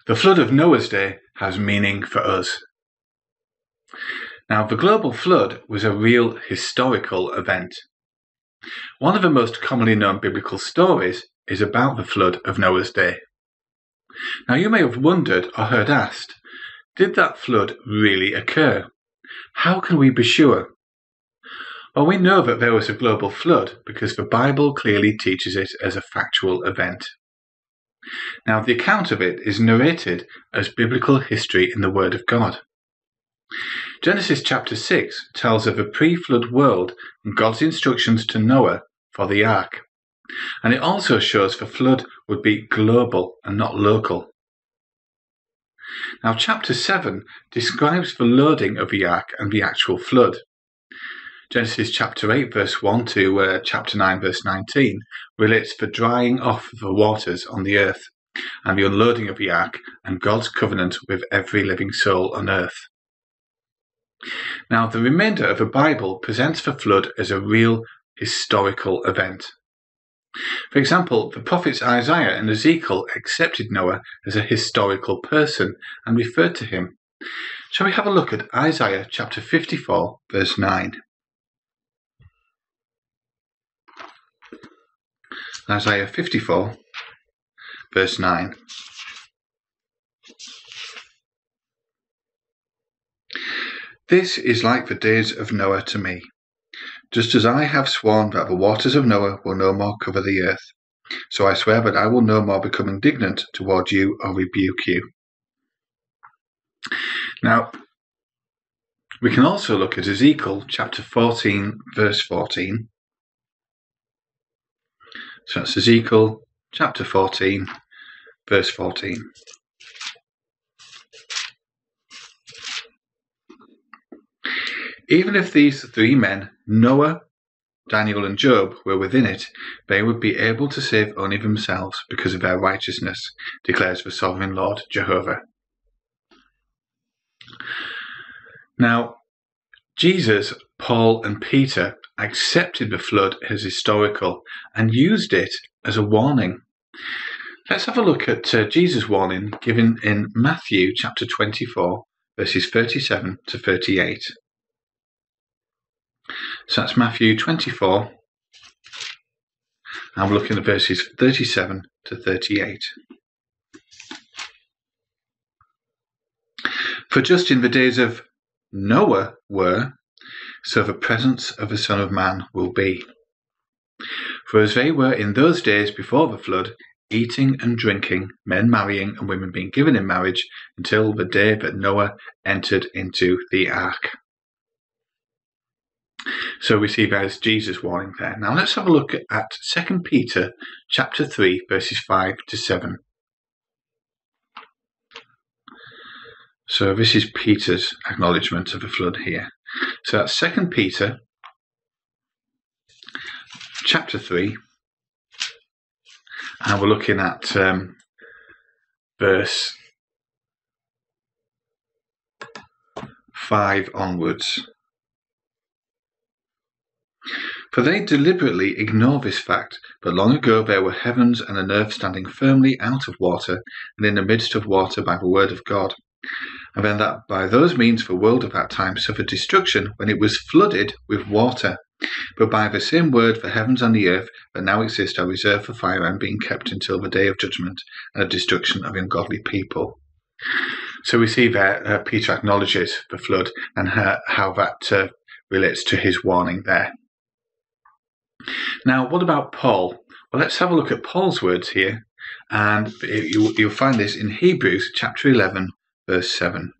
The flood of Noah's day has meaning for us. Now, the global flood was a real historical event. One of the most commonly known biblical stories is about the flood of Noah's day. Now, you may have wondered or heard asked, did that flood really occur? How can we be sure? Well, we know that there was a global flood because the Bible clearly teaches it as a factual event. Now, the account of it is narrated as biblical history in the Word of God. Genesis chapter 6 tells of a pre-flood world and God's instructions to Noah for the ark. And it also shows the flood would be global and not local. Now, chapter 7 describes the loading of the ark and the actual flood. Genesis chapter 8 verse 1 to chapter 9 verse 19 relates the drying off of the waters on the earth and the unloading of the ark and God's covenant with every living soul on earth. Now, the remainder of the Bible presents the flood as a real historical event. For example, the prophets Isaiah and Ezekiel accepted Noah as a historical person and referred to him. Shall we have a look at Isaiah chapter 54 verse 9? Isaiah 54 verse 9. This is like the days of Noah to me. Just as I have sworn that the waters of Noah will no more cover the earth, so I swear that I will no more become indignant toward you or rebuke you. Now, we can also look at Ezekiel chapter 14 verse 14. So that's Ezekiel chapter 14 verse 14. Even if these three men, Noah, Daniel and Job, were within it, they would be able to save only themselves because of their righteousness, declares the sovereign Lord Jehovah. Now, Jesus, Paul and Peter accepted the flood as historical and used it as a warning. Let's have a look at Jesus' warning given in Matthew chapter 24, verses 37 to 38. So that's Matthew 24, and we're looking at verses 37 to 38. For just in the days of Noah were, so the presence of the Son of Man will be. For as they were in those days before the flood, eating and drinking, men marrying and women being given in marriage, until the day that Noah entered into the ark. So we see there's Jesus' warning there. Now let's have a look at 2 Peter chapter 3 verses 5 to 7. So this is Peter's acknowledgement of the flood here. So that's 2 Peter chapter 3, and we're looking at verse 5 onwards. For they deliberately ignore this fact, but long ago there were heavens and an earth standing firmly out of water, and in the midst of water by the word of God. And then that by those means the world of that time suffered destruction when it was flooded with water. But by the same word the heavens and the earth that now exist are reserved for fire and being kept until the day of judgment and the destruction of ungodly people. So we see there Peter acknowledges the flood and how that relates to his warning there. Now, what about Paul? Well, let's have a look at Paul's words here, and you'll find this in Hebrews chapter 11, verse 7.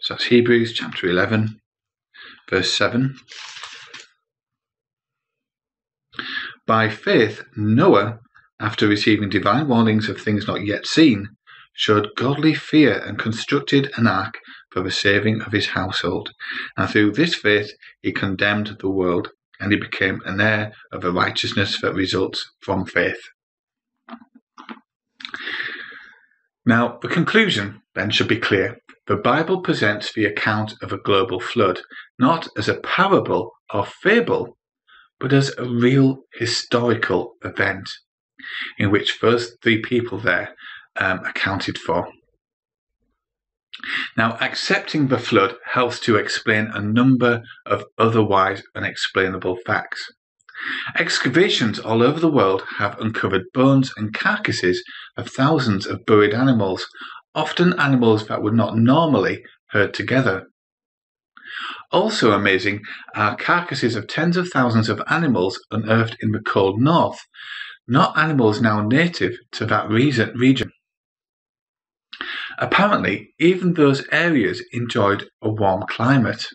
So that's Hebrews chapter 11, verse 7. By faith, Noah, after receiving divine warnings of things not yet seen, showed godly fear and constructed an ark for the saving of his household. And through this faith he condemned the world, and he became an heir of the righteousness that results from faith. Now, the conclusion then should be clear. The Bible presents the account of a global flood, not as a parable or fable, but as a real historical event. in which those three people there accounted for. Now, accepting the flood helps to explain a number of otherwise unexplainable facts. Excavations all over the world have uncovered bones and carcasses of thousands of buried animals, often animals that would not normally herd together. Also amazing are carcasses of tens of thousands of animals unearthed in the cold north, not animals now native to that region. Apparently, even those areas enjoyed a warm climate.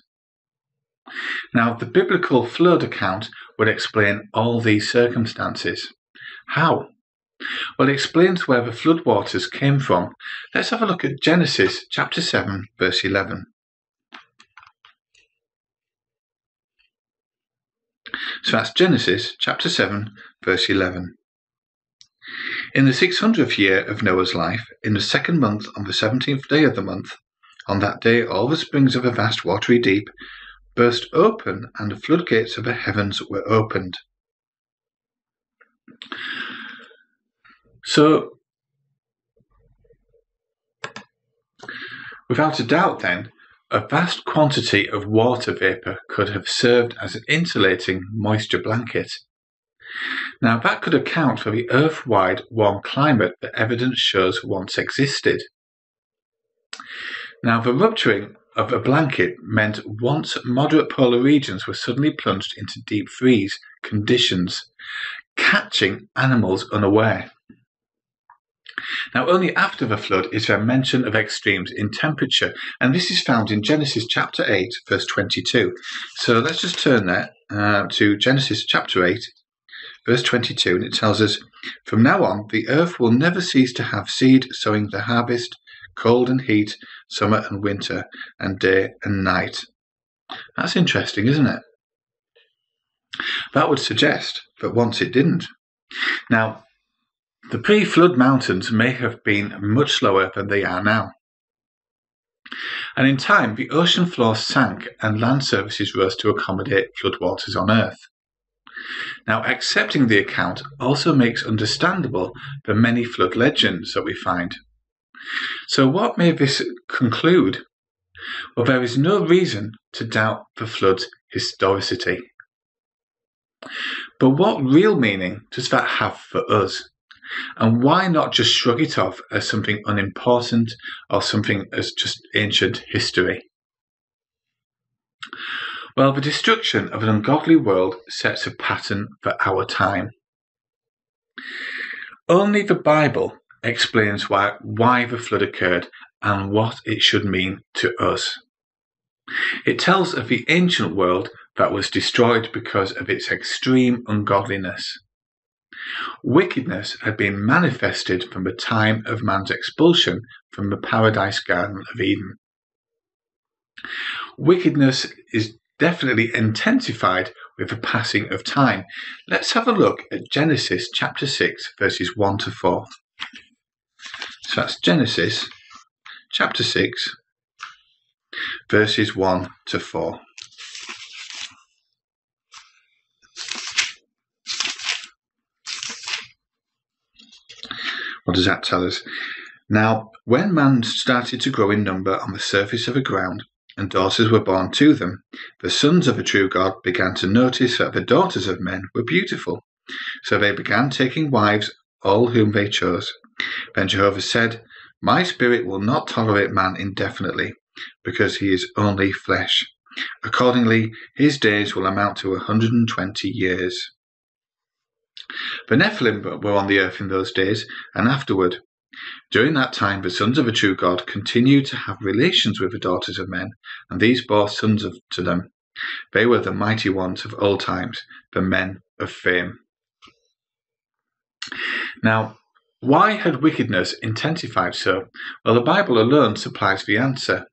Now, the biblical flood account would explain all these circumstances. How? Well, it explains where the floodwaters came from. Let's have a look at Genesis chapter 7, verse 11. So that's Genesis chapter 7, verse 11. In the 600th year of Noah's life, in the second month, on the 17th day of the month, on that day all the springs of a vast watery deep burst open, and the floodgates of the heavens were opened. So, without a doubt then, a vast quantity of water vapour could have served as an insulating moisture blanket. Now, that could account for the Earth-wide warm climate that evidence shows once existed. Now, the rupturing of a blanket meant once moderate polar regions were suddenly plunged into deep freeze conditions, catching animals unaware. Now, only after the flood is there mention of extremes in temperature, and this is found in Genesis chapter 8, verse 22. So let's just turn there to Genesis chapter 8, verse 22, and it tells us, "From now on, the earth will never cease to have seed sowing the harvest, cold and heat, summer and winter, and day and night." That's interesting, isn't it? That would suggest that once it didn't. Now, the pre-flood mountains may have been much slower than they are now. And in time, the ocean floor sank and land surfaces rose to accommodate floodwaters on Earth. Now, accepting the account also makes understandable the many flood legends that we find. So what may this conclude? Well, there is no reason to doubt the flood's historicity. But what real meaning does that have for us? And why not just shrug it off as something unimportant or something as just ancient history? Well, the destruction of an ungodly world sets a pattern for our time. Only the Bible explains why the flood occurred and what it should mean to us. It tells of the ancient world that was destroyed because of its extreme ungodliness. Wickedness had been manifested from the time of man's expulsion from the paradise garden of Eden. Wickedness is definitely intensified with the passing of time. Let's have a look at Genesis chapter 6, verses 1 to 4. So that's Genesis chapter 6, verses 1 to 4. What does that tell us? Now, when man started to grow in number on the surface of the ground, and daughters were born to them, the sons of the true God began to notice that the daughters of men were beautiful. So they began taking wives, all whom they chose. Then Jehovah said, "My spirit will not tolerate man indefinitely, because he is only flesh. Accordingly, his days will amount to 120 years. The Nephilim were on the earth in those days, and afterward. During that time, the sons of the true God continued to have relations with the daughters of men, and these bore sons to them. They were the mighty ones of old times, the men of fame." Now, why had wickedness intensified so? Well, the Bible alone supplies the answer.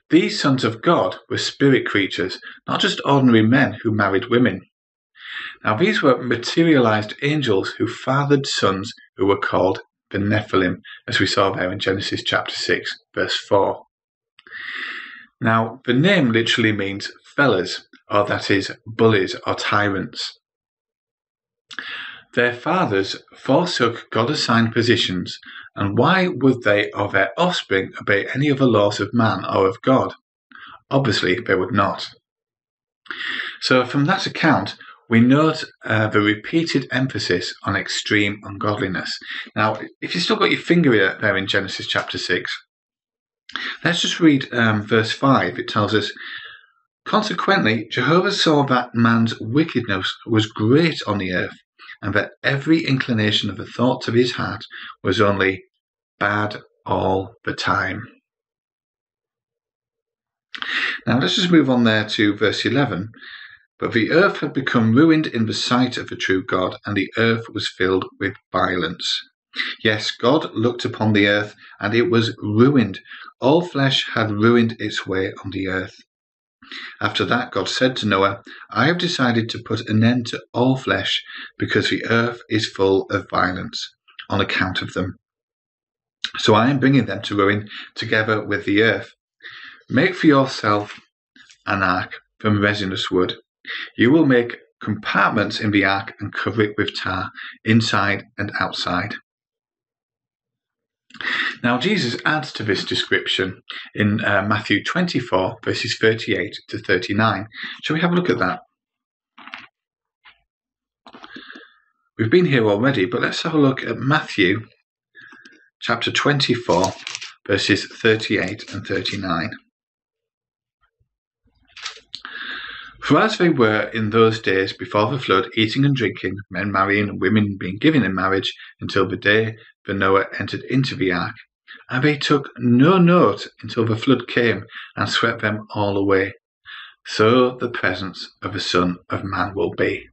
These sons of God were spirit creatures, not just ordinary men who married women. Now, these were materialized angels who fathered sons who were called the Nephilim, as we saw there in Genesis chapter 6, verse 4. Now, the name literally means fellas, or that is, bullies or tyrants. Their fathers forsook God-assigned positions, and why would they or their offspring obey any other laws of man or of God? Obviously, they would not. So from that account, we note the repeated emphasis on extreme ungodliness. Now, if you've still got your finger there in Genesis chapter 6, let's just read verse 5. It tells us, "Consequently, Jehovah saw that man's wickedness was great on the earth, and that every inclination of the thoughts of his heart was only bad all the time." Now let's just move on there to verse 11. "But the earth had become ruined in the sight of the true God, and the earth was filled with violence. Yes, God looked upon the earth, and it was ruined. All flesh had ruined its way on the earth. After that, God said to Noah, I have decided to put an end to all flesh, because the earth is full of violence on account of them. So I am bringing them to ruin together with the earth. Make for yourself an ark from resinous wood. You will make compartments in the ark and cover it with tar, inside and outside." Now Jesus adds to this description in Matthew 24, verses 38 to 39. Shall we have a look at that? We've been here already, but let's have a look at Matthew chapter 24, verses 38 and 39. "For as they were in those days before the flood, eating and drinking, men marrying, and women being given in marriage, until the day that Noah entered into the ark. And they took no note until the flood came and swept them all away. So the presence of the Son of Man will be."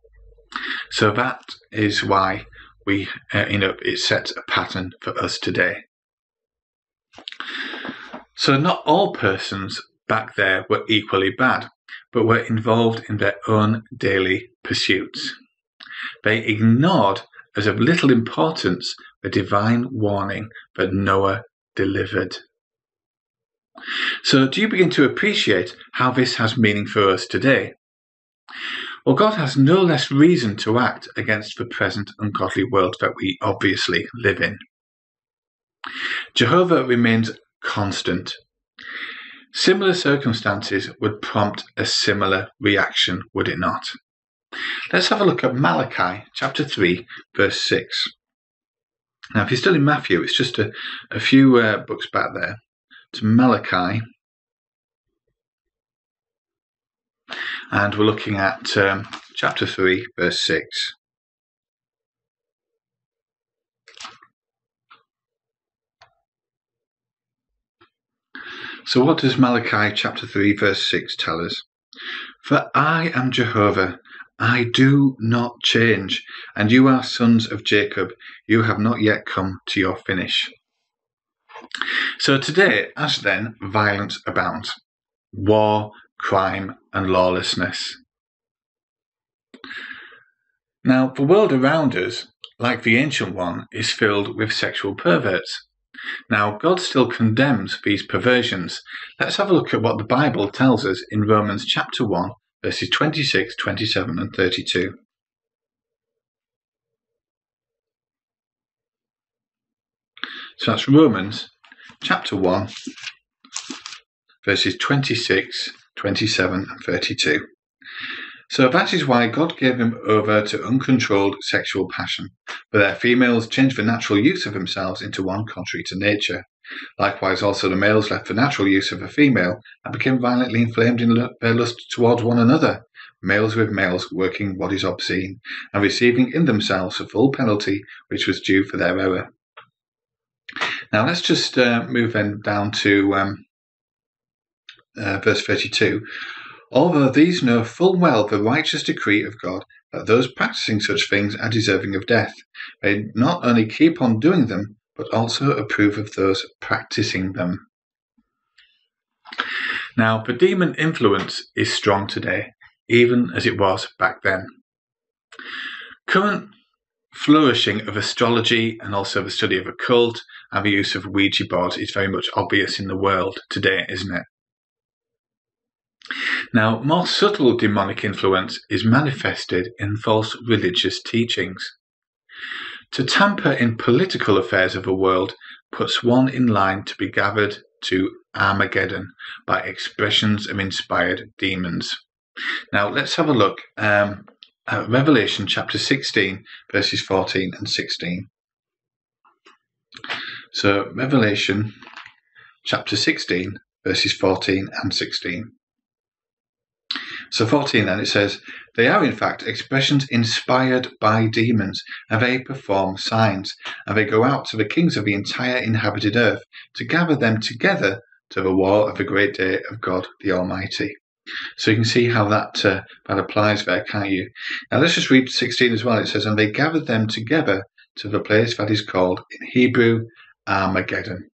So that is why it sets a pattern for us today. So not all persons back there were equally bad, but were involved in their own daily pursuits. They ignored as of little importance the divine warning that Noah delivered. So do you begin to appreciate how this has meaning for us today? Well, God has no less reason to act against the present ungodly world that we obviously live in. Jehovah remains constant. Similar circumstances would prompt a similar reaction, would it not? Let's have a look at Malachi chapter 3, verse 6. Now, if you're still in Matthew, it's just a few books back there to Malachi. And we're looking at chapter 3, verse 6. So what does Malachi chapter 3 verse 6 tell us? "For I am Jehovah, I do not change, and you are sons of Jacob, you have not yet come to your finish." So today, as then, violence abounds. War, crime, and lawlessness. Now, the world around us, like the ancient one, is filled with sexual perverts. Now, God still condemns these perversions. Let's have a look at what the Bible tells us in Romans chapter 1, verses 26, 27, and 32. So that's Romans chapter 1, verses 26, 27, and 32. "So that is why God gave them over to uncontrolled sexual passion, for their females changed the natural use of themselves into one contrary to nature. Likewise also the males left the natural use of the female and became violently inflamed in their lust towards one another, males with males working what is obscene, and receiving in themselves the full penalty which was due for their error." Now let's just move then down to verse 32. "Although these know full well the righteous decree of God, that those practicing such things are deserving of death, they not only keep on doing them, but also approve of those practicing them." Now, the demon influence is strong today, even as it was back then. Current flourishing of astrology and also the study of occult and the use of Ouija boards is very much obvious in the world today, isn't it? Now, more subtle demonic influence is manifested in false religious teachings. To tamper in political affairs of a world puts one in line to be gathered to Armageddon by expressions of inspired demons. Now let's have a look at Revelation chapter 16, verses 14 and 16. So Revelation chapter 16, verses 14 and 16. So 14 then, it says, "They are in fact expressions inspired by demons, and they perform signs, and they go out to the kings of the entire inhabited earth to gather them together to the war of the great day of God the Almighty." So you can see how that applies there, can't you? Now let's just read 16 as well. It says, "And they gathered them together to the place that is called in Hebrew Armageddon."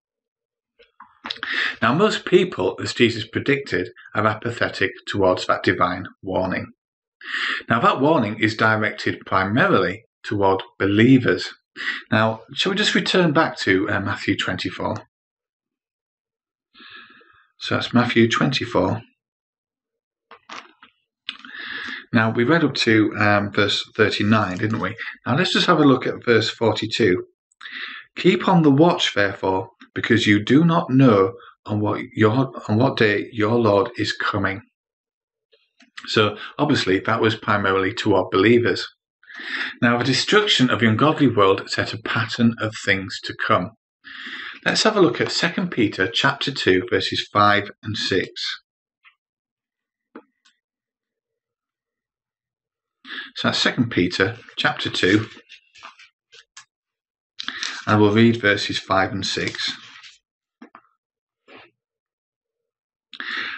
Now most people, as Jesus predicted, are apathetic towards that divine warning. Now that warning is directed primarily toward believers. Now, shall we just return back to Matthew 24? So that's Matthew 24. Now, we read up to verse 39, didn't we? Now, let's just have a look at verse 42. "Keep on the watch, therefore, because you do not know on what day your Lord is coming." So, obviously, that was primarily toward believers. Now, the destruction of the ungodly world set a pattern of things to come. Let's have a look at 2 Peter chapter 2, verses 5 and 6. So that's 2 Peter chapter 2, and we'll read verses 5 and 6.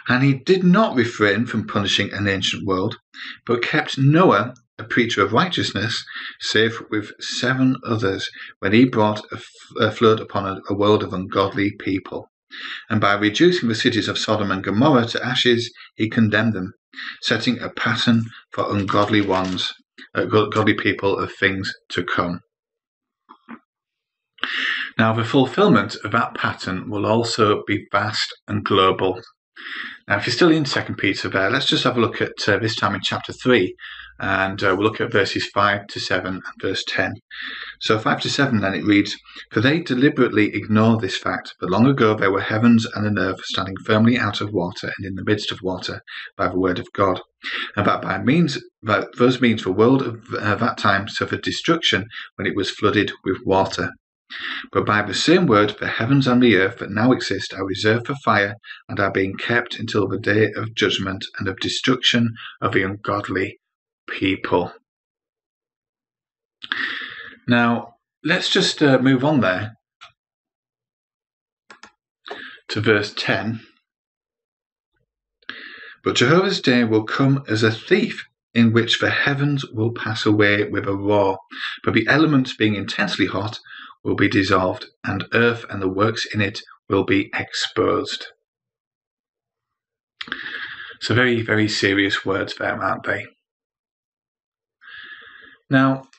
"And he did not refrain from punishing an ancient world, but kept Noah, a preacher of righteousness, safe with 7 others, when he brought a flood upon a world of ungodly people. And by reducing the cities of Sodom and Gomorrah to ashes, he condemned them, setting a pattern for ungodly people of things to come." Now, the fulfillment of that pattern will also be vast and global. Now, if you're still in 2 Peter there, let's just have a look at this time in chapter 3, and we'll look at verses 5 to 7 and verse 10. So 5 to 7 then, it reads, "For they deliberately ignore this fact, that long ago there were heavens and an earth standing firmly out of water and in the midst of water by the word of God, and that by those means the world of that time suffered destruction when it was flooded with water. But by the same word, the heavens and the earth that now exist are reserved for fire and are being kept until the day of judgment and of destruction of the ungodly people." Now, let's just move on there to verse 10. "But Jehovah's day will come as a thief, in which the heavens will pass away with a roar, but the elements being intensely hot will be dissolved, and earth and the works in it will be exposed." So very, very serious words there, aren't they? Now,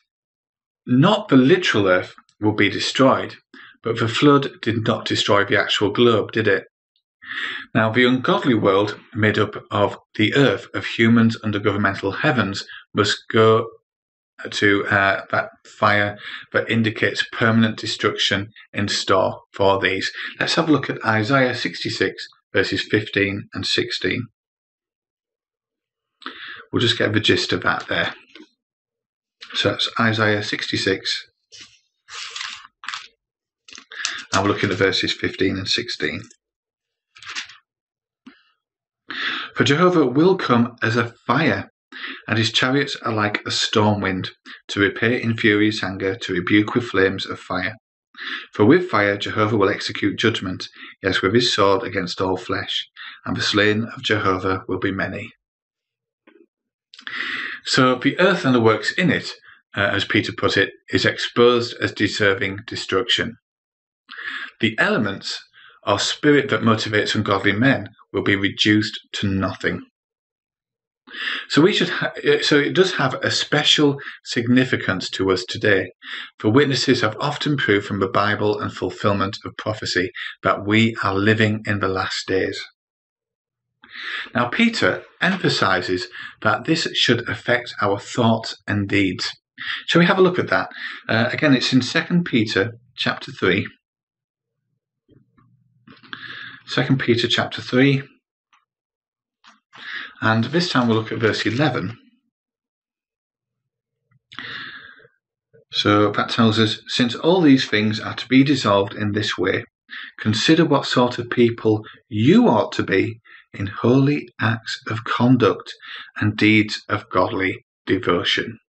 not the literal earth will be destroyed, but the flood did not destroy the actual globe, did it? Now, the ungodly world, made up of the earth of humans under governmental heavens, must go to that fire that indicates permanent destruction in store for these. Let's have a look at Isaiah 66, verses 15 and 16. We'll just get the gist of that there. So that's Isaiah 66, and we're looking at verses 15 and 16. "For Jehovah will come as a fire, and his chariots are like a storm wind, to repay in furious anger, to rebuke with flames of fire. For with fire Jehovah will execute judgment, yes, with his sword against all flesh, and the slain of Jehovah will be many." So the earth and the works in it, as Peter put it, is exposed as deserving destruction. The elements, or spirit that motivates ungodly men, will be reduced to nothing. So it does have a special significance to us today, for witnesses have often proved from the Bible and fulfillment of prophecy that we are living in the last days. Now, Peter emphasizes that this should affect our thoughts and deeds. Shall we have a look at that? Again, it's in 2 Peter chapter 3. 2 Peter chapter 3. And this time we'll look at verse 11. So that tells us, since all these things are to be dissolved in this way, consider what sort of people you ought to be in holy acts of conduct and deeds of godly devotion.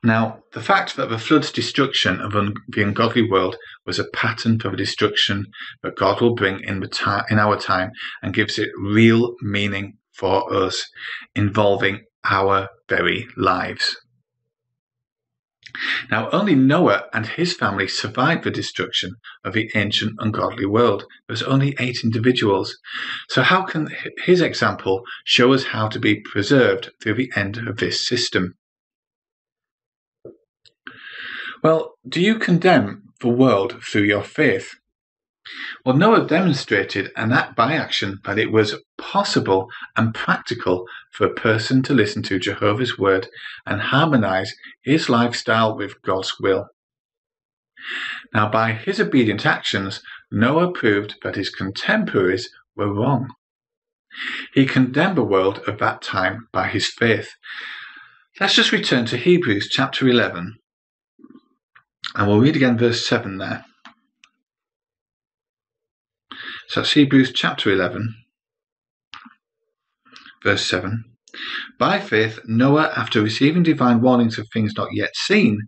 Now, the fact that the flood's destruction of the ungodly world was a pattern for the destruction that God will bring in our time and gives it real meaning for us, involving our very lives. Now, only Noah and his family survived the destruction of the ancient ungodly world. There's only 8 individuals. So how can his example show us how to be preserved through the end of this system? Well, do you condemn the world through your faith? Well, Noah demonstrated by action that it was possible and practical for a person to listen to Jehovah's word and harmonize his lifestyle with God's will. Now, by his obedient actions, Noah proved that his contemporaries were wrong. He condemned the world of that time by his faith. Let's just return to Hebrews chapter 11, and we'll read again verse 7 there. So that's Hebrews chapter 11, verse 7. By faith, Noah, after receiving divine warnings of things not yet seen,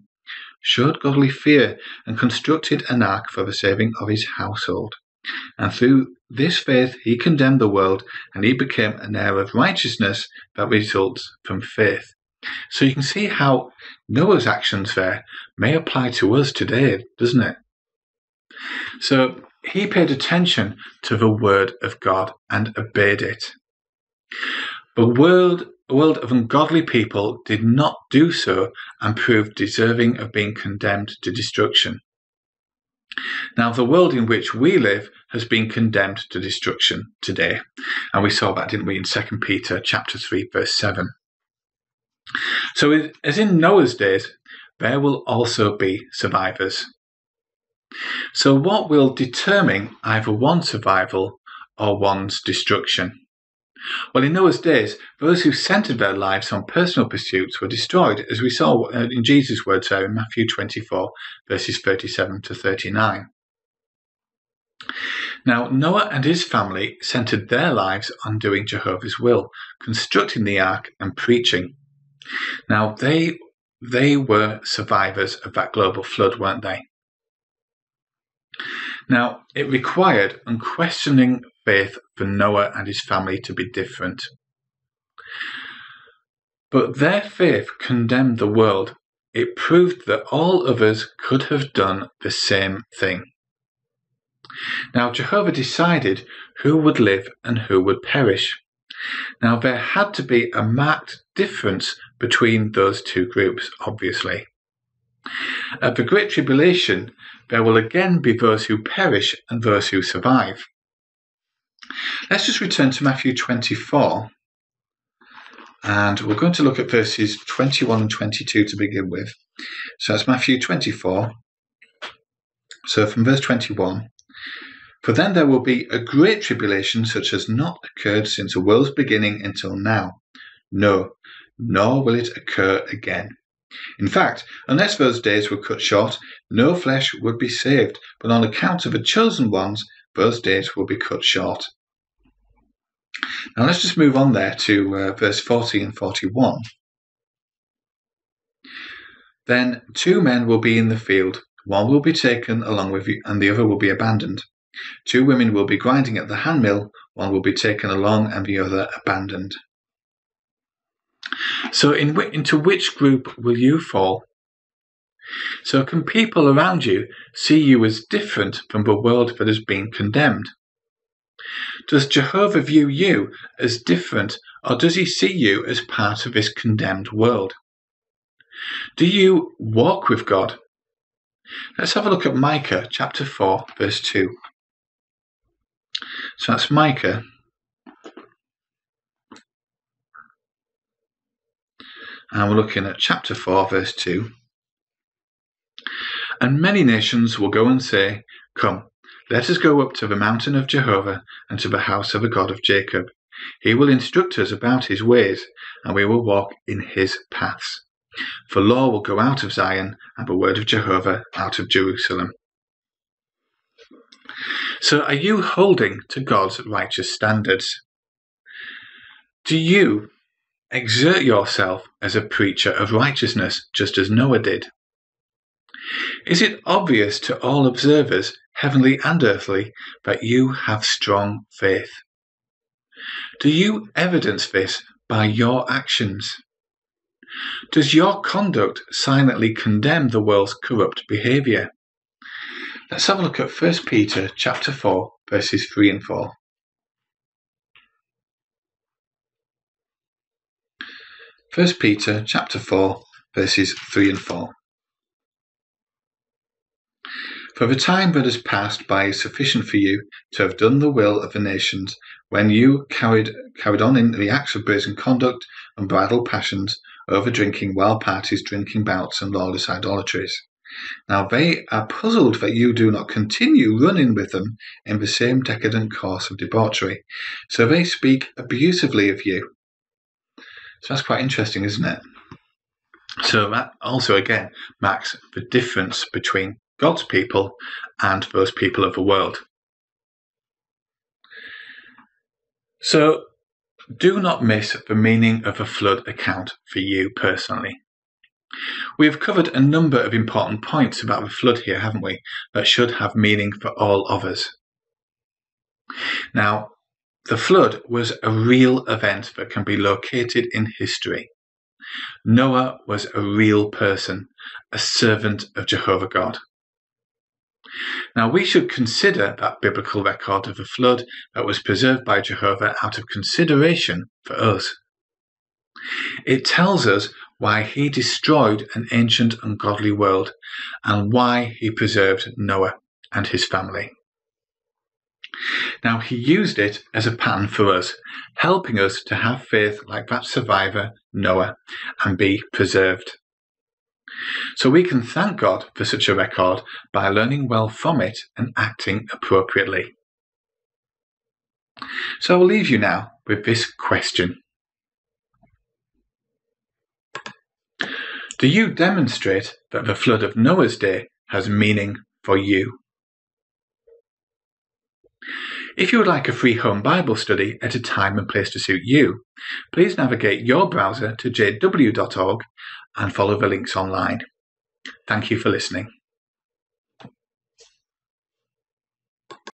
showed godly fear and constructed an ark for the saving of his household. And through this faith he condemned the world, and he became an heir of righteousness that results from faith. So you can see how Noah's actions there may apply to us today, doesn't it? So he paid attention to the word of God and obeyed it. The world of ungodly people did not do so and proved deserving of being condemned to destruction. Now, the world in which we live has been condemned to destruction today. And we saw that, didn't we, in 2 Peter chapter 3, verse 7. So as in Noah's days, there will also be survivors. So what will determine either one's survival or one's destruction? Well, in Noah's days, those who centered their lives on personal pursuits were destroyed, as we saw in Jesus' words there in Matthew 24, verses 37 to 39. Now, Noah and his family centered their lives on doing Jehovah's will, constructing the ark and preaching. Now, they were survivors of that global flood, weren't they? Now, it required unquestioning faith for Noah and his family to be different. But their faith condemned the world. It proved that all others could have done the same thing. Now, Jehovah decided who would live and who would perish. Now, there had to be a marked difference between those two groups, obviously. At the Great Tribulation, there will again be those who perish and those who survive. Let's just return to Matthew 24, and we're going to look at verses 21 and 22 to begin with. So that's Matthew 24. So from verse 21, for then there will be a great tribulation such as not occurred since the world's beginning until now. No, nor will it occur again. In fact, unless those days were cut short, no flesh would be saved, but on account of the chosen ones, those days will be cut short. Now let's just move on there to verse 40 and 41. Then 2 men will be in the field, one will be taken along with you, and the other will be abandoned. 2 women will be grinding at the handmill, one will be taken along and the other abandoned. So into which group will you fall? So can people around you see you as different from the world that has been condemned? Does Jehovah view you as different, or does he see you as part of this condemned world? Do you walk with God? Let's have a look at Micah chapter 4, verse 2. So that's Micah. And we're looking at chapter 4, verse 2. And many nations will go and say, Come, let us go up to the mountain of Jehovah and to the house of the God of Jacob. He will instruct us about his ways, and we will walk in his paths. For law will go out of Zion, and the word of Jehovah out of Jerusalem. So are you holding to God's righteous standards? Do you exert yourself as a preacher of righteousness, just as Noah did? Is it obvious to all observers, heavenly and earthly, that you have strong faith? Do you evidence this by your actions? Does your conduct silently condemn the world's corrupt behaviour? Let's have a look at 1 Peter chapter 4, verses 3 and 4. 1 Peter chapter 4, verses 3 and 4. For the time that has passed by is sufficient for you to have done the will of the nations, when you carried on in the acts of brazen conduct, unbridled passions, over-drinking, wild parties, drinking bouts, and lawless idolatries. Now they are puzzled that you do not continue running with them in the same decadent course of debauchery. So they speak abusively of you. So that's quite interesting, isn't it? So that also, again, marks the difference between God's people and those people of the world. So do not miss the meaning of the flood account for you personally. We have covered a number of important points about the flood here, haven't we, that should have meaning for all of us. Now, the flood was a real event that can be located in history. Noah was a real person, a servant of Jehovah God. Now, we should consider that biblical record of the flood that was preserved by Jehovah out of consideration for us. It tells us why he destroyed an ancient ungodly world and why he preserved Noah and his family. Now, he used it as a pattern for us, helping us to have faith like that survivor, Noah, and be preserved. So we can thank God for such a record by learning well from it and acting appropriately. So I'll leave you now with this question. Do you demonstrate that the flood of Noah's day has meaning for you? If you would like a free home Bible study at a time and place to suit you, please navigate your browser to jw.org and follow the links online. Thank you for listening.